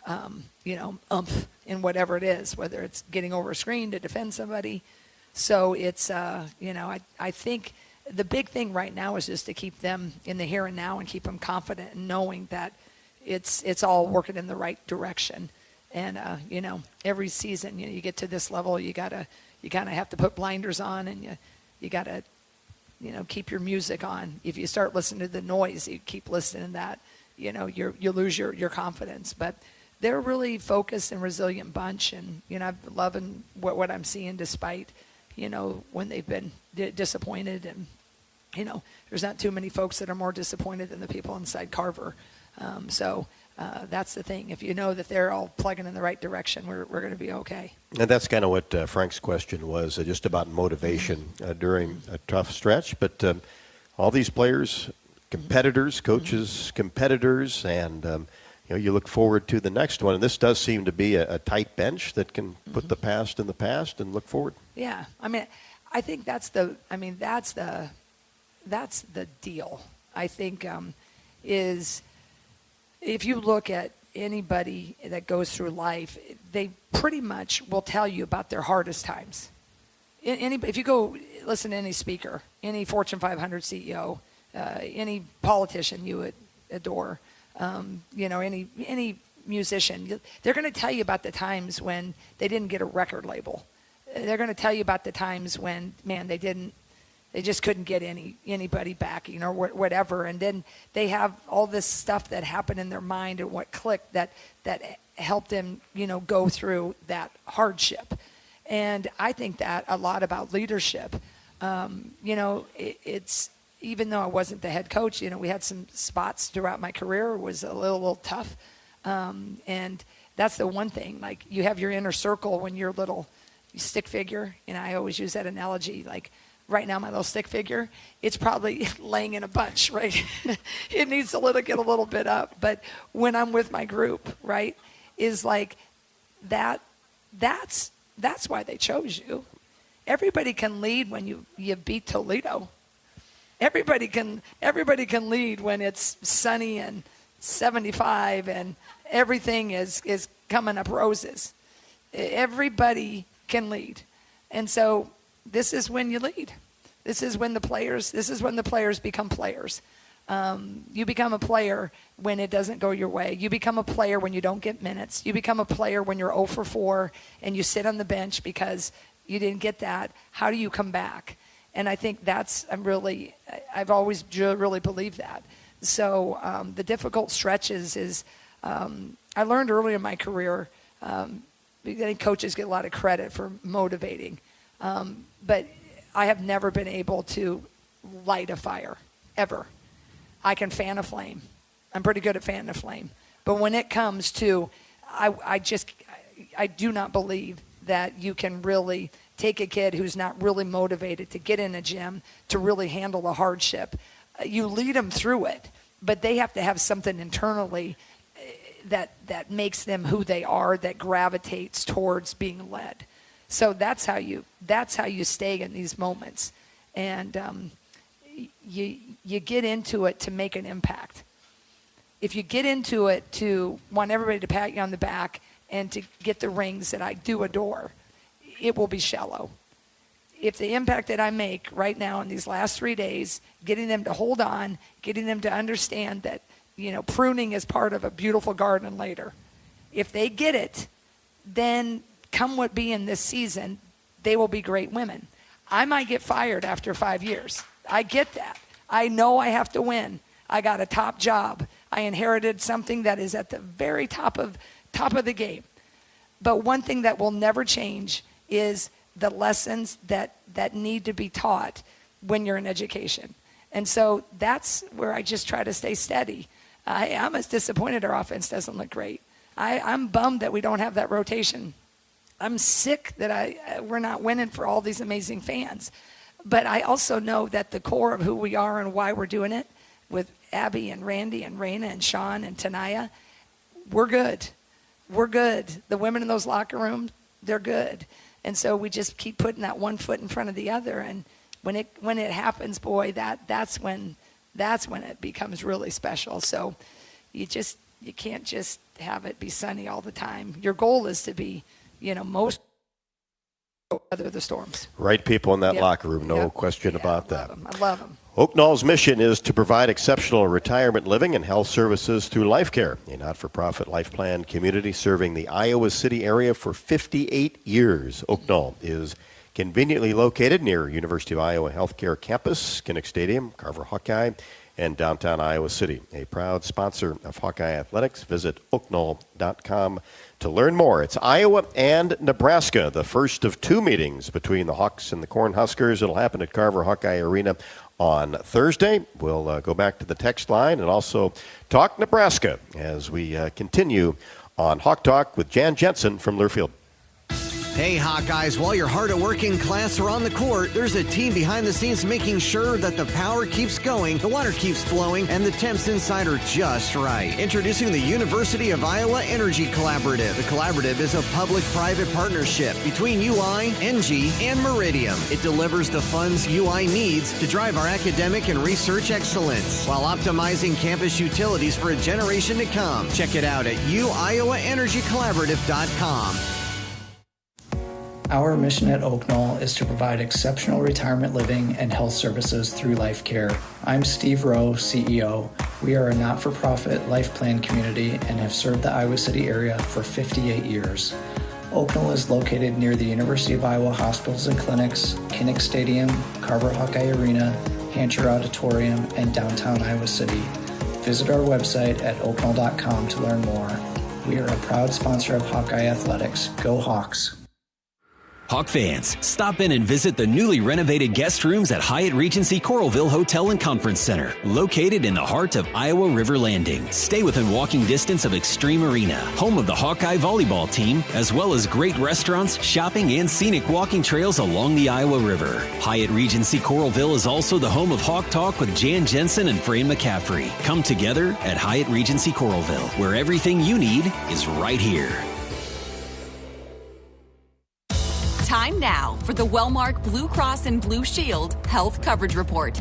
umph in whatever it is, whether it's getting over a screen to defend somebody. So it's, I think the big thing right now is just to keep them in the here and now and keep them confident and knowing that it's all working in the right direction. And, every season, you get to this level, you kind of have to put blinders on, and you got to, keep your music on. If you start listening to the noise, you keep listening to that, you lose your confidence. But they're a really focused and resilient bunch, and I'm loving what I'm seeing, despite when they've been disappointed. And there's not too many folks that are more disappointed than the people inside Carver. So that's the thing. If you know that they're all plugging in the right direction, we're going to be okay. And that's kind of what Frank's question was, just about motivation during a tough stretch. But all these players, competitors, coaches, competitors, and you look forward to the next one. And this does seem to be a tight bench that can put the past in the past and look forward. Yeah, I think that's the deal. I think is, if you look at anybody that goes through life, they pretty much will tell you about their hardest times. If you go listen to any speaker, any Fortune 500 CEO, any politician you would adore, any musician, they're going to tell you about the times when they didn't get a record label. They're going to tell you about the times when, man, they just couldn't get anybody backing or whatever. And then they have all this stuff that happened in their mind and what clicked that helped them, go through that hardship. And I think that a lot about leadership. It's, even though I wasn't the head coach, we had some spots throughout my career. It was a little tough. And that's the one thing. Like, you have your inner circle when you're little stick figure. And I always use that analogy. Like, right now, my little stick figure, it's probably laying in a bunch, right? It needs to get a little bit up. But when I'm with my group, right, is like that's why they chose you. Everybody can lead when you beat Toledo. Everybody can lead when it's sunny and 75 and everything is coming up roses. Everybody can lead. And so this is when you lead. This is when the players become players. You become a player when it doesn't go your way. You become a player when you don't get minutes. You become a player when you're 0 for 4 and you sit on the bench because you didn't get that. How do you come back? And I think I've always really believed So the difficult stretches is, I learned early in my career, I think coaches get a lot of credit for motivating, but I have never been able to light a fire, ever. I can fan a flame. I'm pretty good at fanning a flame. But when it comes to, I do not believe that you can really take a kid who's not really motivated to get in a gym to really handle the hardship. You lead them through it, but they have to have something internally that makes them who they are, that gravitates towards being led. So that's how you stay in these moments, and you get into it to make an impact. If you get into it to want everybody to pat you on the back and to get the rings that I do adore, it will be shallow. If the impact that I make right now in these last 3 days, getting them to hold on, getting them to understand that, pruning is part of a beautiful garden later. If they get it, then come what be in this season, they will be great women. I might get fired after 5 years. I get that. I know I have to win. I got a top job. I inherited something that is at the very top of the game. But one thing that will never change is the lessons that need to be taught when you're in education. And so that's where I just try to stay steady. I'm as disappointed our offense doesn't look great. I'm bummed that we don't have that rotation. I'm sick that we're not winning for all these amazing fans. But I also know that the core of who we are and why we're doing it, with Abby and Randy and Raina and Sean and Tanaya, we're good. We're good. The women in those locker rooms, they're good. And so we just keep putting that one foot in front of the other. And when it happens, boy, that's when it becomes really special. So you can't just have it be sunny all the time. Your goal is to be, most weather the storms. Right people in that locker room, no question about that. I love them. Oaknall's mission is to provide exceptional retirement living and health services through Life Care, a not-for-profit life plan community serving the Iowa City area for 58 years. Oaknall is conveniently located near University of Iowa Healthcare Campus, Kinnick Stadium, Carver Hawkeye, and downtown Iowa City. A proud sponsor of Hawkeye Athletics. Visit oaknall.com to learn more. It's Iowa and Nebraska, the first of two meetings between the Hawks and the Cornhuskers. It'll happen at Carver Hawkeye Arena on Thursday. We'll go back to the text line and also talk Nebraska as we continue on Hawk Talk with Jan Jensen from Learfield. Hey, Hawkeyes, while your hard-working class are on the court, there's a team behind the scenes making sure that the power keeps going, the water keeps flowing, and the temps inside are just right. Introducing the University of Iowa Energy Collaborative. The collaborative is a public-private partnership between UI, NG, and Meridium. It delivers the funds UI needs to drive our academic and research excellence while optimizing campus utilities for a generation to come. Check it out at uiowaenergycollaborative.com. Our mission at Oak Knoll is to provide exceptional retirement living and health services through Life Care. I'm Steve Rowe, CEO. We are a not-for-profit life plan community and have served the Iowa City area for 58 years. Oak Knoll is located near the University of Iowa hospitals and clinics, Kinnick Stadium, Carver Hawkeye Arena, Hancher Auditorium, and downtown Iowa City. Visit our website at oaknoll.com to learn more. We are a proud sponsor of Hawkeye Athletics. Go Hawks! Hawk fans, stop in and visit the newly renovated guest rooms at Hyatt Regency Coralville Hotel and Conference Center, located in the heart of Iowa River Landing. Stay within walking distance of Extreme Arena, home of the Hawkeye volleyball team, as well as great restaurants, shopping, and scenic walking trails along the Iowa River. Hyatt Regency Coralville is also the home of Hawk Talk with Jan Jensen and Fran McCaffrey. Come together at Hyatt Regency Coralville, where everything you need is right here. Time now for the Wellmark Blue Cross and Blue Shield Health Coverage Report.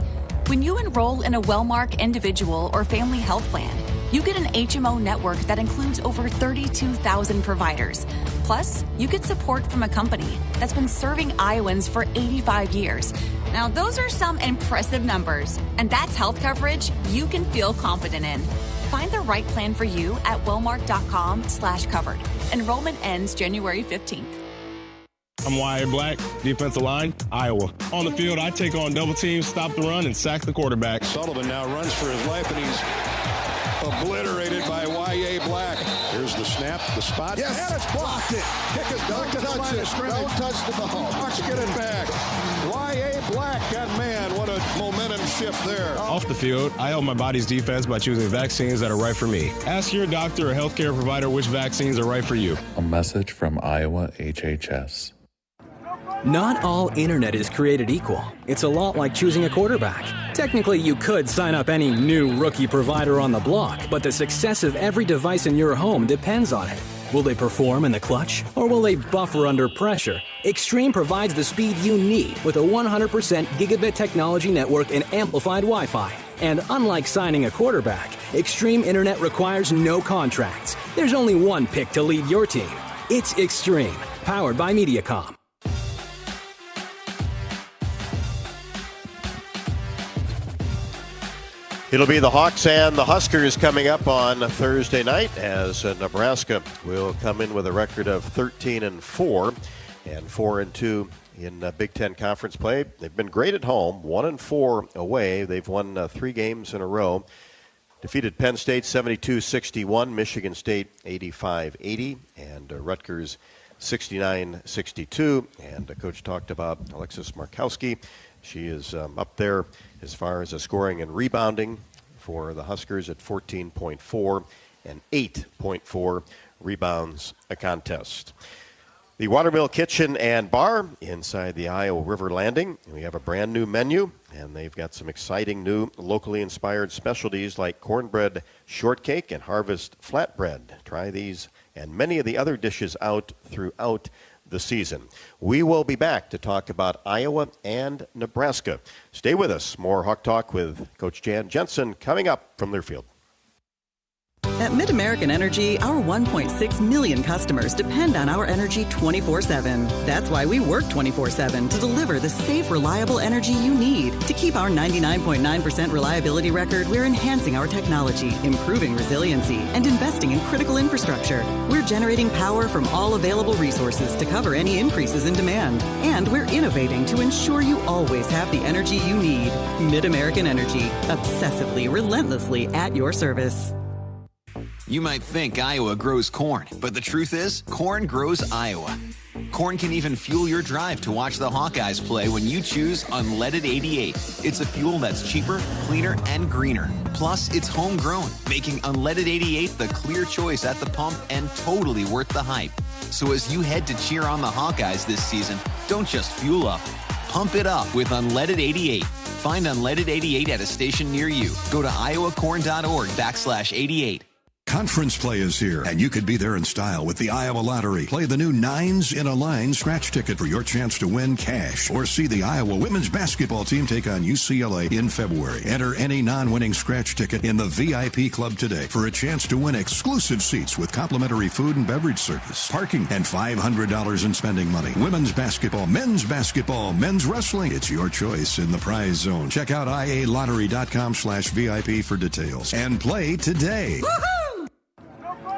When you enroll in a Wellmark individual or family health plan, you get an HMO network that includes over 32,000 providers. Plus, you get support from a company that's been serving Iowans for 85 years. Now, those are some impressive numbers, and that's health coverage you can feel confident in. Find the right plan for you at wellmark.com/covered. Enrollment ends January 15th. I'm Wyatt Black, defensive line, Iowa. On the field, I take on double teams, stop the run, and sack the quarterback. Sullivan now runs for his life, and he's obliterated by Y.A. Black. Here's the snap, the spot. Yes, and it's blocked it. Kick is back to the line of scrimmage. Don't touch the ball. Hawks get it back. Y.A. Black, and man, what a momentum shift there. Off the field, I help my body's defense by choosing vaccines that are right for me. Ask your doctor or healthcare provider which vaccines are right for you. A message from Iowa HHS. Not all internet is created equal. It's a lot like choosing a quarterback. Technically, you could sign up any new rookie provider on the block, but the success of every device in your home depends on it. Will they perform in the clutch, or will they buffer under pressure? Extreme provides the speed you need with a 100% gigabit technology network and amplified Wi-Fi. And unlike signing a quarterback, Extreme Internet requires no contracts. There's only one pick to lead your team. It's Extreme, powered by Mediacom. It'll be the Hawks and the Huskers coming up on Thursday night as Nebraska will come in with a record of 13-4 and 4-2 in Big Ten Conference play. They've been great at home, 1-4 away. They've won 3 games in a row. Defeated Penn State 72-61, Michigan State 85-80, and Rutgers 69-62. And the coach talked about Alexis Markowski. She is up there as far as scoring and rebounding for the Huskers at 14.4 and 8.4 rebounds a contest. The Watermill Kitchen and Bar inside the Iowa River Landing. We have a brand new menu, and they've got some exciting new locally inspired specialties like cornbread shortcake and harvest flatbread. Try these and many of the other dishes out throughout the season. We will be back to talk about Iowa and Nebraska. Stay with us. More Hawk Talk with Coach Jan Jensen coming up from Learfield. At Mid-American Energy, our 1.6 million customers depend on our energy 24/7. That's why we work 24/7 to deliver the safe, reliable energy you need. To keep our 99.9% reliability record, we're enhancing our technology, improving resiliency, and investing in critical infrastructure. We're generating power from all available resources to cover any increases in demand. And we're innovating to ensure you always have the energy you need. Mid-American Energy, obsessively, relentlessly at your service. You might think Iowa grows corn, but the truth is, corn grows Iowa. Corn can even fuel your drive to watch the Hawkeyes play when you choose Unleaded 88. It's a fuel that's cheaper, cleaner, and greener. Plus, it's homegrown, making Unleaded 88 the clear choice at the pump and totally worth the hype. So as you head to cheer on the Hawkeyes this season, don't just fuel up. Pump it up with Unleaded 88. Find Unleaded 88 at a station near you. Go to iowacorn.org/88. Conference play is here, and you could be there in style with the Iowa Lottery. Play the new 9s in a Line scratch ticket for your chance to win cash, or see the Iowa women's basketball team take on UCLA in February. Enter any non-winning scratch ticket in the VIP club today for a chance to win exclusive seats with complimentary food and beverage service, parking, and $500 in spending money. Women's basketball, men's wrestling. It's your choice in the prize zone. Check out ialottery.com/VIP for details and play today. Woo-hoo!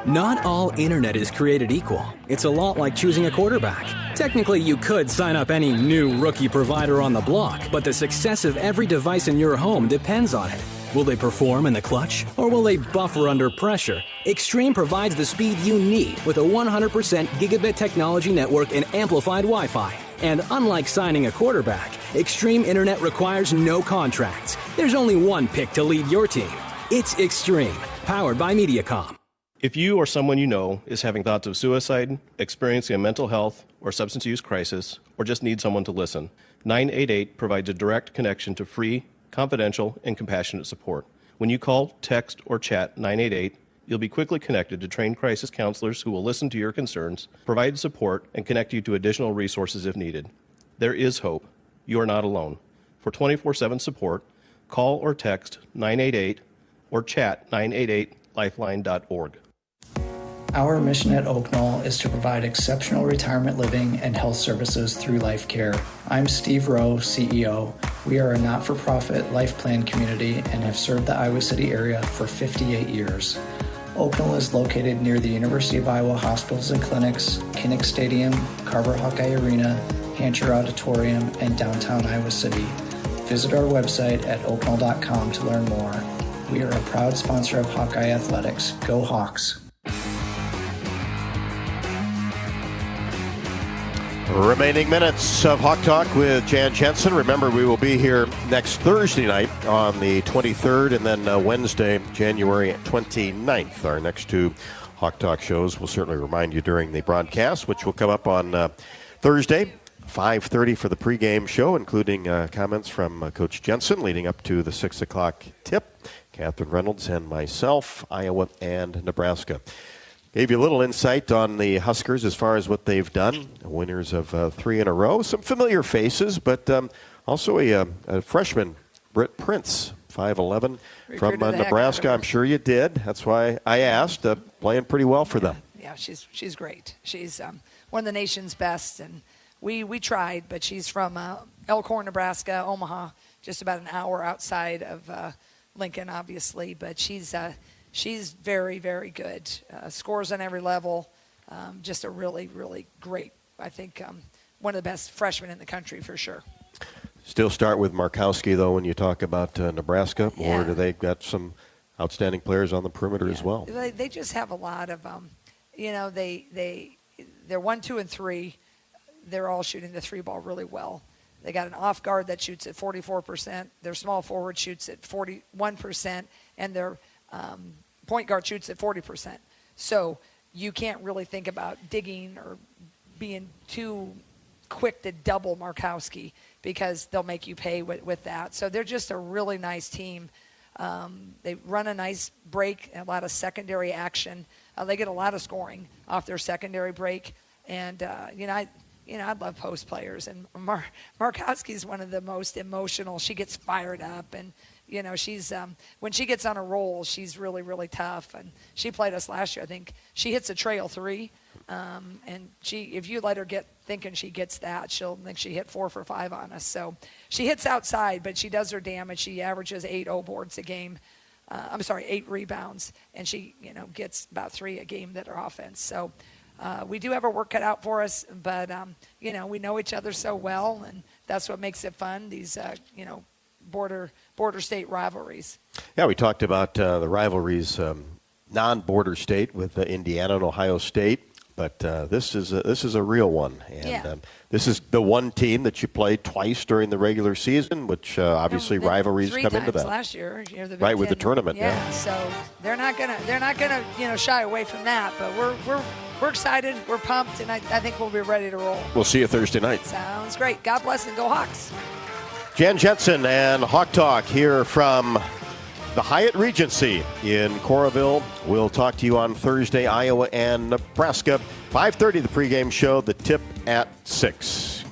Not all internet is created equal. It's a lot like choosing a quarterback. Technically, you could sign up any new rookie provider on the block, but the success of every device in your home depends on it. Will they perform in the clutch, or will they buffer under pressure? Extreme provides the speed you need with a 100% gigabit technology network and amplified Wi-Fi. And unlike signing a quarterback, Extreme Internet requires no contracts. There's only one pick to lead your team. It's Extreme, powered by Mediacom. If you or someone you know is having thoughts of suicide, experiencing a mental health or substance use crisis, or just need someone to listen, 988 provides a direct connection to free, confidential, and compassionate support. When you call, text, or chat 988, you'll be quickly connected to trained crisis counselors who will listen to your concerns, provide support, and connect you to additional resources if needed. There is hope. You are not alone. For 24/7 support, call or text 988 or chat 988lifeline.org. Our mission at Oak Knoll is to provide exceptional retirement living and health services through life care. I'm Steve Rowe, CEO. We are a not-for-profit life plan community and have served the Iowa City area for 58 years. Oaknall is located near the University of Iowa hospitals and clinics, Kinnick Stadium, Carver Hawkeye Arena, Hancher Auditorium, and downtown Iowa City. Visit our website at oaknall.com to learn more. We are a proud sponsor of Hawkeye Athletics. Go Hawks! Remaining minutes of Hawk Talk with Jan Jensen. Remember, we will be here next Thursday night on the 23rd and then Wednesday, January 29th. Our next two Hawk Talk shows will certainly remind you during the broadcast, which will come up on Thursday, 5:30 for the pregame show, including comments from Coach Jensen leading up to the 6 o'clock tip. Catherine Reynolds and myself, Iowa and Nebraska. Gave you a little insight on the Huskers as far as what they've done. Winners of 3 in a row. Some familiar faces, but also a freshman, Britt Prince, 5'11", from Nebraska. I'm sure you did. That's why I asked. Playing pretty well for them. Yeah, she's great. She's one of the nation's best, and we tried, but she's from Elkhorn, Nebraska, Omaha, just about an hour outside of Lincoln, obviously, but she's very, very good. Scores on every level. Just a really, really great, I think, one of the best freshmen in the country for sure. Still start with Markowski, though, when you talk about Nebraska, Yeah. or do they got some outstanding players on the perimeter as well? They just have a lot of, they're 1, 2, and 3. They're all shooting the 3 ball really well. They got an off guard that shoots at 44%. Their small forward shoots at 41%, and their point guard shoots at 40%. So you can't really think about digging or being too quick to double Markowski because they'll make you pay with that. So they're just a really nice team. They run a nice break, a lot of secondary action. They get a lot of scoring off their secondary break. And, I love post players. And Markowski's one of the most emotional. She gets fired up, and she's when she gets on a roll, she's really, really tough. And she played us last year. I think she hits a trail 3, and if you let her get thinking she gets that, she'll think she hit 4 for 5 on us. So she hits outside, but she does her damage. She averages 8 O-boards a game. 8 rebounds, and she gets about 3 a game that are offense. So we do have our work cut out for us, but we know each other so well, and that's what makes it fun. These border state rivalries. Yeah, we talked about the rivalries, non-border state with Indiana and Ohio State, but this is a real one, and this is the one team that you played twice during the regular season, which obviously rivalries come into that. Last year, the right, with the tournament. Yeah, so they're not gonna shy away from that, but we're excited, we're pumped, and I think we'll be ready to roll. We'll see you Thursday night. Sounds great. God bless and go Hawks. Jan Jensen and Hawk Talk here from the Hyatt Regency in Coralville. We'll talk to you on Thursday, Iowa and Nebraska. 5:30, the pregame show, the tip at 6.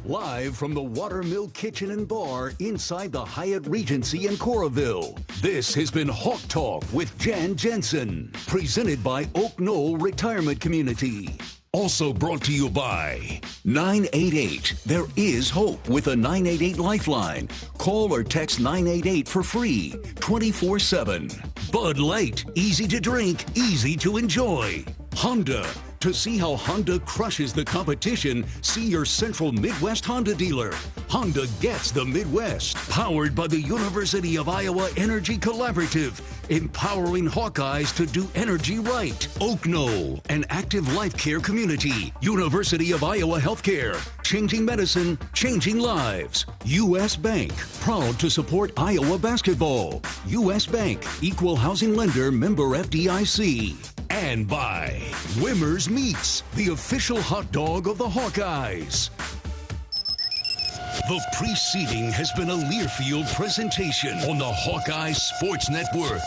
Live from the Watermill Kitchen and Bar inside the Hyatt Regency in Coralville, this has been Hawk Talk with Jan Jensen, presented by Oak Knoll Retirement Community. Also brought to you by 988. There is hope with a 988 lifeline. Call or text 988 for free, 24/7. Bud Light, easy to drink, easy to enjoy. Honda. To see how Honda crushes the competition, see your Central Midwest Honda dealer. Honda gets the Midwest. Powered by the University of Iowa Energy Collaborative, empowering Hawkeyes to do energy right. Oak Knoll, an active life care community. University of Iowa Healthcare, changing medicine, changing lives. U.S. Bank, proud to support Iowa basketball. U.S. Bank, equal housing lender, member FDIC. And by Wimmer's Meats, the official hot dog of the Hawkeyes. The preceding has been a Learfield presentation on the Hawkeye Sports Network.